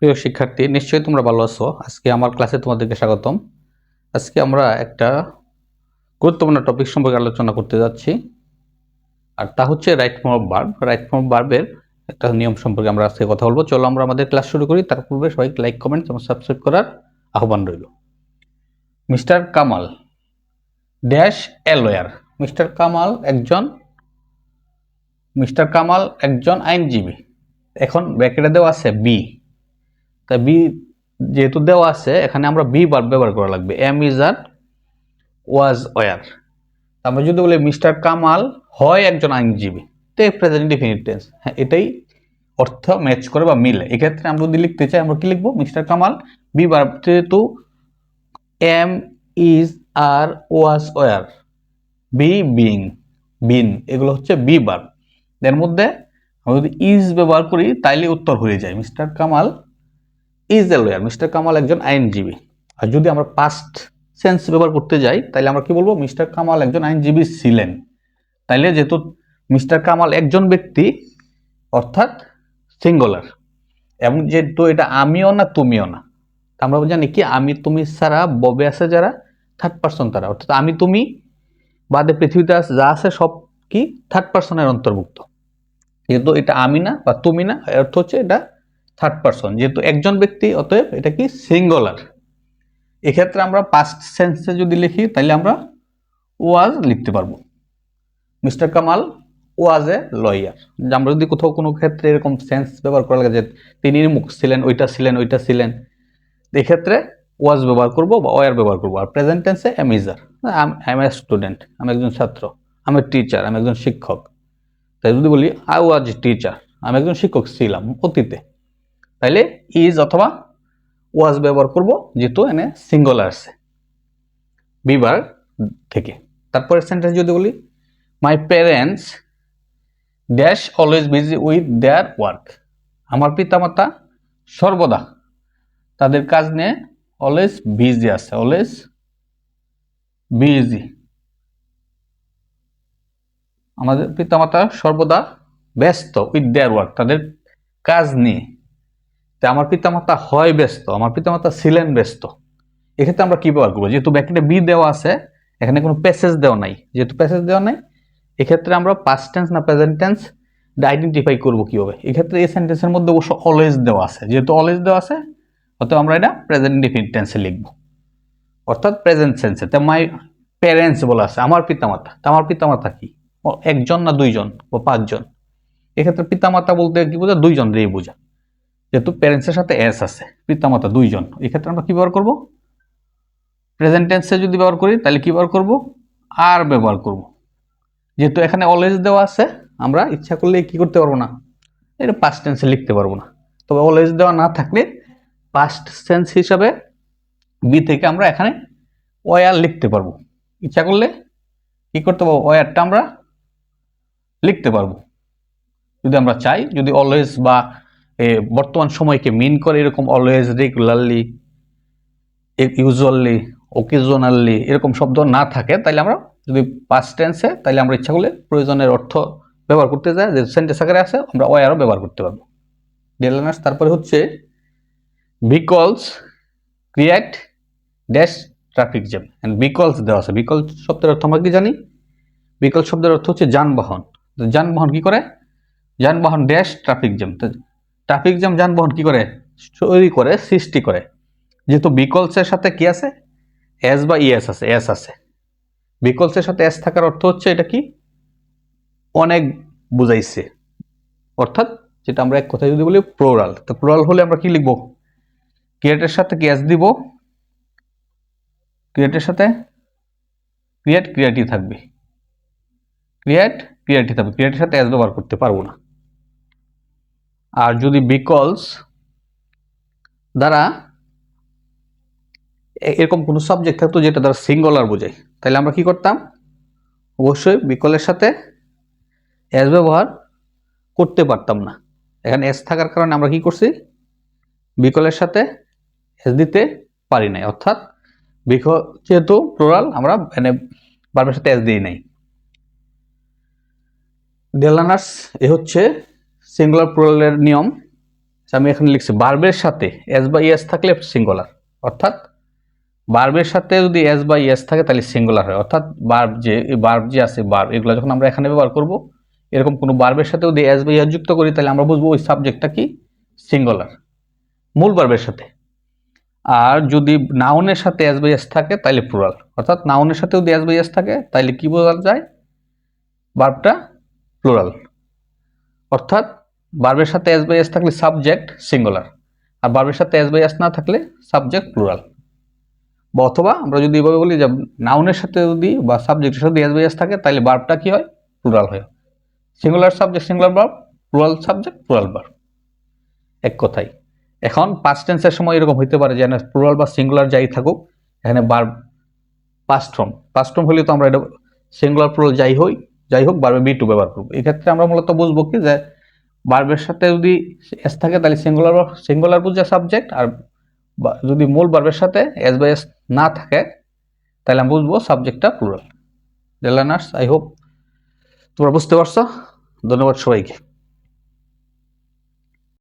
প্রিয় শিক্ষার্থী, নিশ্চয়ই তোমরা ভালো আছো। আজকে আমার ক্লাসে তোমাদেরকে স্বাগতম। আজকে আমরা একটা গুরুত্বপূর্ণ টপিক সম্পর্কে আলোচনা করতে যাচ্ছি, আর তা হচ্ছে right form of verb. Right form of ভার্বের একটা নিয়ম সম্পর্কে আমরা আজকে কথা বলবো। চলো আমরা আমাদের ক্লাস শুরু করি। তার পূর্বে সবাই লাইক, কমেন্ট এবং সাবস্ক্রাইব করার আহ্বান রইল। Mister Kamal dash a lawyer. Mister Kamal একজন আইনজীবী। এখন ব্র্যাকেটে দেওয়া আছে বি, তা বি যেহেতু দেওয়া আছে, এখানে আমরা বি ভার্ব ব্যবহার করা লাগবে। Am is are was were. আমরা যদি বলি মিস্টার কামাল হয় একজন আইনজীবী, তো প্রেজেন্ট ইনডিফিনিট টেন্স, হ্যাঁ এটাই অর্থ ম্যাচ করে বা মিলে। এক্ষেত্রে আমরা যদি লিখতে চাই, আমরা কি লিখবো? মিস্টার কামাল বি ভার্ব, যেহেতু am is are was were, be being, been, এগুলো হচ্ছে বি ভার্ব। এর মধ্যে আমরা যদি ইজ ব্যবহার করি তাইলে উত্তর হয়ে যায় mister Kamal is a lawyer. Mister Kamal একজন আইনজীবী। আর যদি আমরা পাস্ট সেন্স ব্যবহার করতে যাই তাহলে আমরা কি বলবো? মিস্টার কামাল একজন আইনজীবী ছিলেন। তাইলে যেহেতু মিস্টার কামাল একজন ব্যক্তি, অর্থাৎ সিঙ্গুলার, এবং যেহেতু এটা আমিও না তুমিও না, আমরা জানি কি আমি তুমি ছাড়া ববে আছে যারা, থার্ড পার্সন তারা, অর্থাৎ আমি তুমি বাদে পৃথিবীতে যা আছে সব কি থার্ড পার্সনের অন্তর্ভুক্ত। যেহেতু এটা আমি না বা তুমি না, অর্থ হচ্ছে এটা থার্ড পার্সন। যেহেতু একজন ব্যক্তি, অতএব এটা কি সিঙ্গুলার। এক্ষেত্রে আমরা পাস্ট সেন্সে যদি লিখি তাহলে আমরা ওয়াজ লিখতে পারবো। Mister Kamal was a lawyer. আমরা যদি কোথাও কোনো ক্ষেত্রে এরকম সেন্স ব্যবহার করা লাগে যে তিনি মুখ ছিলেন, ওইটা ছিলেন, এক্ষেত্রে ওয়াজ ব্যবহার করবো বা ওয়ার ব্যবহার করবো। আর প্রেজেন্ট টেন্সে am is are, I am a student, আমি একজন ছাত্র, আমি টিচার, আমি একজন শিক্ষক। তাই যদি বলি আই ওয়াজ টিচার, আমি একজন শিক্ষক ছিলাম অতীতে, তাইলে ইজ অথবা ওয়াজ ব্যবহার করব, যেহেতু এনে সিঙ্গুলার আছে বিবার থেকে। তারপরে সেন্টেন্স যদি বলি my parents dash always busy with their work. আমার পিতামাতা সর্বদা তাদের কাজ নিয়ে অলওয়েজ বিজি আছে, অলওয়েজ বিজি। আমাদের পিতামাতা সর্বদা ব্যস্ত উইথ দেয়ার ওয়ার্ক, তাদের কাজ নিয়ে। তা আমার পিতামাতা হয় ব্যস্ত, আমার পিতামাতা ছিলেন ব্যস্ত। এক্ষেত্রে আমরা কি ব্যবহার করবো? যেহেতু ব্র্যাকেটে বি দেওয়া আছে, এখানে কোনো প্যাসেজ দেওয়া নাই, যেহেতু প্যাসেজ দেওয়া নাই, এক্ষেত্রে আমরা পাস্ট টেন্স না প্রেজেন্ট টেন্স আইডেন্টিফাই করবো কিভাবে? এক্ষেত্রে এই সেন্টেন্সের মধ্যে অবশ্য অলওয়েজ দেওয়া আছে, যেহেতু অলওয়েজ দেওয়া আছে অতএব আমরা এটা প্রেজেন্ট ইনডিফিনিট টেন্সে লিখবো, অর্থাৎ প্রেজেন্ট সেন্সে। তা মাই প্যারেন্টস বলা আছে, আমার পিতামাতা। তা আমার পিতামাতা কি একজন না দুইজন বা পাঁচজন? এক্ষেত্রে পিতামাতা বলতে কি বোঝা? দুইজন রে বোঝা, যেহেতু প্যারেন্টসের সাথে এস আছে, পিতামাতা দুইজন। এক্ষেত্রে আমরা কি ব্যবহার করবো? প্রেজেন্ট টেন্সে যদি ব্যবহার করি তাহলে কি ব্যবহার করব? আর ব্যবহার করব। যেহেতু এখানে অলওয়েজ দেওয়া আছে, আমরা ইচ্ছা করলে কি করতে পারবো না, এটা পাস্ট টেন্সে লিখতে পারবো না। তবে অলওয়েজ দেওয়া না থাকলে পাস্ট টেন্স হিসাবে বি থেকে আমরা এখানে ওয়ার লিখতে পারবো। ইচ্ছা করলে কি করতে পারবো? ওয়ারটা আমরা লিখতে পারবো যদি আমরা চাই। যদি অলওয়েজ বা বর্তমান সময়কে মিন করে এরকম অলওয়েজ, রেগুলারলি, ইউজুয়ালি, ওকেজনালি এরকম শব্দ না থাকে, তাহলে আমরা যদি পাস্ট টেন্সে, তাহলে আমরা ইচ্ছা করলে প্রয়োজনের অর্থ ব্যবহার করতে যাই, যে সেন্টেন্স আকারে আছে আমরা ওয়ারও ব্যবহার করতে পারবো। ডিয়ার লার্নার্স, তারপরে হচ্ছে because create dash traffic jam. And because দেওয়া আছে। বিকজ শব্দের অর্থ আমরা কি জানি? বিকজ শব্দের অর্থ হচ্ছে যানবাহন। যানবাহন কি করে? যানবাহন dash traffic jam. Traffic jam যানবাহন কি করে? তৈরি করে, সৃষ্টি করে। যেহেতু বিকলসের সাথে কি আছে? এস বা ইএস আছে, এস আছে। বিকলসের সাথে এস থাকার অর্থ হচ্ছে এটা কি? অনেক বুঝাইছে, অর্থাৎ যেটা আমরা এক কথায় যদি বলি প্লুরাল। তো প্লুরাল হলে আমরা কি লিখব? ক্রিয়েটের সাথে কি এস দিব? ক্রিয়েটের সাথে ক্রিয়েটই থাকবে, ক্রিয়েটই থাকবে। ক্রিয়েটের সাথে এস ব্যবহার করতে পারবো না। আর যদি বিকলস দ্বারা এরকম কোনো সাবজেক্ট থাকতো যেটা দ্বারা সিঙ্গুলার বোঝায়, তাহলে আমরা কি করতাম? অবশ্যই বিকলের সাথে এস ব্যবহার করতে পারতাম না। এখানে এস থাকার কারণে আমরা কি করছি? বিকলের সাথে এস দিতে পারি নাই, অর্থাৎ বিকল যেহেতু প্লুরাল, আমরা মানে ভার্বের সাথে এস দিই নাই। ডিয়ার লার্নার্স, এ হচ্ছে সিঙ্গুলার প্লুরালের নিয়ম। আমি এখানে লিখছি ভার্বের সাথে এস বা ইএস থাকলে সিঙ্গুলার, অর্থাৎ ভার্বের সাথে যদি এস বা ইএস থাকে তাহলে সিঙ্গুলার হয়। অর্থাৎ ভার্ব যে আছে ভার্ব, এগুলো যখন আমরা এখানে ব্যবহার করব, এরকম কোনো ভার্বের সাথে যদি এস বা ইএস যুক্ত করি তাহলে আমরা বুঝবো ওই সাবজেক্টটা কি সিঙ্গুলার, মূল ভার্বের সাথে। আর যদি নাউনের সাথে এস বা ইএস থাকে তাহলে প্লুরাল। অর্থাৎ নাউনের সাথে যদি এস বা ইএস থাকে তাহলে কি বোঝা যায়, ভার্বটা প্লুরাল। অর্থাৎ ভার্বের সাথে এস বা ইএস থাকলে সাবজেক্ট সিঙ্গুলার, আর ভার্বের সাথে এস বা ইএস না থাকলে সাবজেক্ট প্লুরাল। বা অথবা আমরা যদি এভাবে বলি যে নাউনের সাথে যদি বা সাবজেক্টের সাথে এস বা ইএস থাকে তাহলে ভার্বটা কি হয়, প্লুরাল হয়। Singular subject singular verb, plural subject plural verb, এক কথায়। এখন পাস্ট টেন্সের সময় এরকম হইতে পারে যে প্লুরাল বা সিঙ্গুলার যাই থাকুক, এখানে ভার্ব পাস্ট ফর্ম হলে তো আমরা এটা সিঙ্গুলার প্লুরাল যাই হোক ভার্বে বি টু ব্যবহার করবো। এই ক্ষেত্রে আমরা মূলত বুঝবো কি যে ভার্বের সাথে যদি এস থাকে তাহলে সিঙ্গুলার বুঝে সাবজেক্ট, আর যদি মূল ভার্বের সাথে এস বা এস না থাকে তাহলে আমরা বুঝবো সাবজেক্টটা প্লুরাল। লার্নার্স, আই হোপ তোমরা বুঝতে পারছো। ধন্যবাদ সবাইকে।